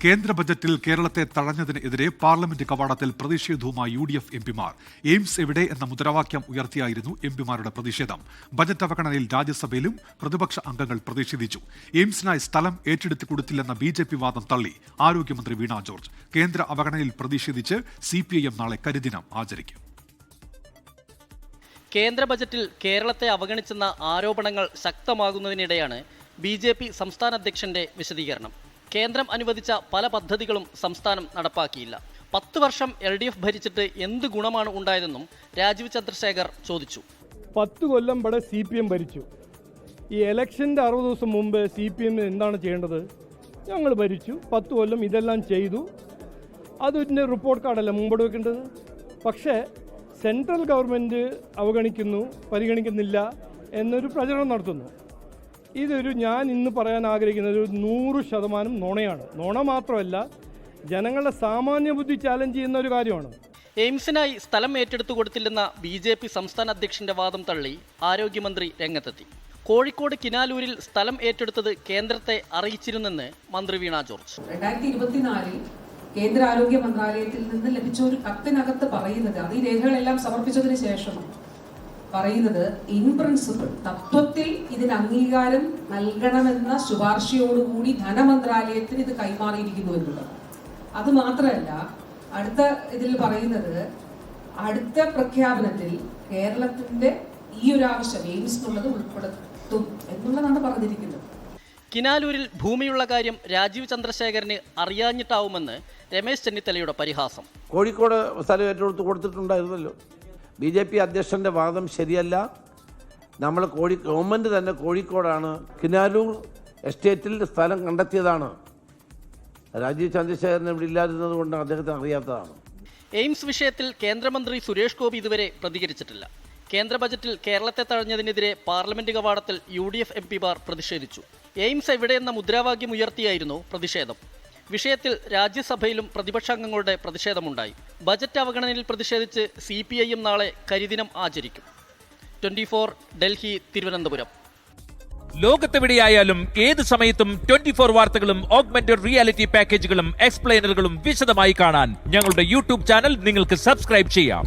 കേന്ദ്ര ബജറ്റിൽ കേരളത്തെ തഴഞ്ഞതിനെതിരെ പാർലമെന്റ് കവാടത്തിൽ പ്രതിഷേധവുമായി UDF എംപിമാർ. എയിംസ് എവിടെ എന്ന മുദ്രാവാക്യം ഉയർത്തിയായിരുന്നു എംപിമാരുടെ പ്രതിഷേധം. ബജറ്റ് അവഗണനയിൽ രാജ്യസഭയിലും പ്രതിപക്ഷ അംഗങ്ങൾ പ്രതിഷേധിച്ചു. എയിംസിനായി സ്ഥലം ഏറ്റെടുത്തു കൊടുത്തില്ലെന്ന BJP വാദം തള്ളി ആരോഗ്യമന്ത്രി വീണ ജോർജ്. കേന്ദ്ര അവഗണനയിൽ പ്രതിഷേധിച്ച് CPIM നാളെ കരിദിനം ആചരിക്കും. കേന്ദ്ര ബജറ്റിൽ കേരളത്തെ അവഗണിച്ചെന്ന ആരോപണങ്ങൾ ശക്തമാകുന്നതിനിടെയാണ് BJP സംസ്ഥാന അധ്യക്ഷന്റെ വിശദീകരണം. കേന്ദ്രം അനുവദിച്ച പല പദ്ധതികളും സംസ്ഥാനം നടപ്പാക്കിയില്ല. 10 വർഷം LDF ഭരിച്ചിട്ട് എന്ത് ഗുണമാണ് ഉണ്ടായതെന്നും രാജീവ് ചന്ദ്രശേഖർ ചോദിച്ചു. 10 കൊല്ലം ഇവിടെ CPM ഭരിച്ചു. ഈ ഇലക്ഷൻ്റെ 60 ദിവസം മുമ്പ് CPM എന്താണ് ചെയ്യേണ്ടത്? ഞങ്ങൾ ഭരിച്ചു, 10 കൊല്ലം ഇതെല്ലാം ചെയ്തു. അതിൻ്റെ റിപ്പോർട്ട് കാർഡല്ല മുമ്പോട്ട് വെക്കേണ്ടത്. പക്ഷേ സെൻട്രൽ ഗവൺമെൻറ് അവഗണിക്കുന്നു, പരിഗണിക്കുന്നില്ല എന്നൊരു പ്രചരണം നടത്തുന്നു. ഇതൊരു ഞാൻ ഇന്ന് പറയാൻ ആഗ്രഹിക്കുന്നത് 100% നുണയാണ്. നുണ മാത്രമല്ല, ജനങ്ങളുടെ സാമാന്യ ബുദ്ധി ചാലഞ്ച് ചെയ്യുന്ന ഒരു കാര്യമാണ്. എയിംസിനായി സ്ഥലം ഏറ്റെടുത്തു കൊടുത്തില്ലെന്ന BJP സംസ്ഥാന അധ്യക്ഷന്റെ വാദം തള്ളി ആരോഗ്യമന്ത്രി രംഗത്തെത്തി. കോഴിക്കോട് കിനാലൂരിൽ സ്ഥലം ഏറ്റെടുത്തത് കേന്ദ്രത്തെ അറിയിച്ചിരുന്നെന്ന് മന്ത്രി വീണ ജോർജ്. 2024 കേന്ദ്ര ആരോഗ്യ മന്ത്രാലയത്തിൽ നിന്ന് ലഭിച്ച ഒരു കത്തിനകത്ത് പറയുന്നത്, അത് ഈ രേഖകളെല്ലാം സമർപ്പിച്ചതിന് ശേഷം പറയുന്നത്, ഇൻ പ്രിൻസിപ്പിൾ തത്വത്തിൽ ഇതിന് അംഗീകാരം നൽകണമെന്ന ശുപാർശയോടുകൂടി ധനമന്ത്രാലയത്തിന് ഇത് കൈമാറിയിരിക്കുന്നു എന്നുള്ളത്. അത് മാത്രമല്ല, അടുത്ത ഇതിൽ പറയുന്നത്, അടുത്ത പ്രഖ്യാപനത്തിൽ കേരളത്തിന്റെ ഈ ഒരു ആവശ്യം എയിംസ് എന്നുള്ളത് ഉൾപ്പെടുത്തും എന്നുള്ളതാണ് പറഞ്ഞിരിക്കുന്നത്. കിനാലൂരിൽ ഭൂമിയുള്ള കാര്യം രാജീവ് ചന്ദ്രശേഖരന് അറിയാഞ്ഞിട്ടാവുമെന്ന് രമേശ് ചെന്നിത്തലയുടെ പരിഹാസം. കോഴിക്കോട് സ്ഥലം ഏറ്റെടുത്ത് കൊടുത്തിട്ടുണ്ടായിരുന്നല്ലോ. BJP അധ്യക്ഷൻ്റെ വാദം ശരിയല്ല. നമ്മൾ ഗവൺമെൻറ് തന്നെ കോഴിക്കോടാണ് കിനാലൂർ എസ്റ്റേറ്റിൽ സ്ഥലം കണ്ടെത്തിയതാണ്. രാജീവ് ചന്ദ്രശേഖരൻ ഇവിടെ ഇല്ലാതിരുന്നത് കൊണ്ട് അദ്ദേഹത്തിന് അറിയാത്തതാണ്. എയിംസ് വിഷയത്തിൽ കേന്ദ്രമന്ത്രി സുരേഷ് ഗോപി ഇതുവരെ പ്രതികരിച്ചിട്ടില്ല. കേന്ദ്ര ബജറ്റിൽ കേരളത്തെ തഴഞ്ഞതിനെതിരെ പാർലമെന്റ് കവാടത്തിൽ UDF എംപിമാർ പ്രതിഷേധിച്ചു. എയിംസ് എവിടെയെന്ന മുദ്രാവാക്യം ഉയർത്തിയായിരുന്നു പ്രതിഷേധം. വിഷയത്തിൽ രാജ്യസഭയിലും പ്രതിപക്ഷാംഗങ്ങളുടെ പ്രതിഷേധമുണ്ടായി. ബജറ്റ് അവഗണനയിൽ പ്രതിഷേധിച്ച് CPIM നാളെ കരിദിനം ആചരിക്കും. 24 ഡൽഹി, തിരുവനന്തപുരം. ലോകത്തെവിടെയായാലും ഏത് സമയത്തും 24 വാർത്തകളും ഓഗ്മെന്റഡ് റിയാലിറ്റി പാക്കേജുകളും എക്സ്പ്ലെയിനറുകളും വിശദമായി കാണാൻ ഞങ്ങളുടെ YouTube ചാനൽ നിങ്ങൾക്ക് സബ്സ്ക്രൈബ് ചെയ്യാം.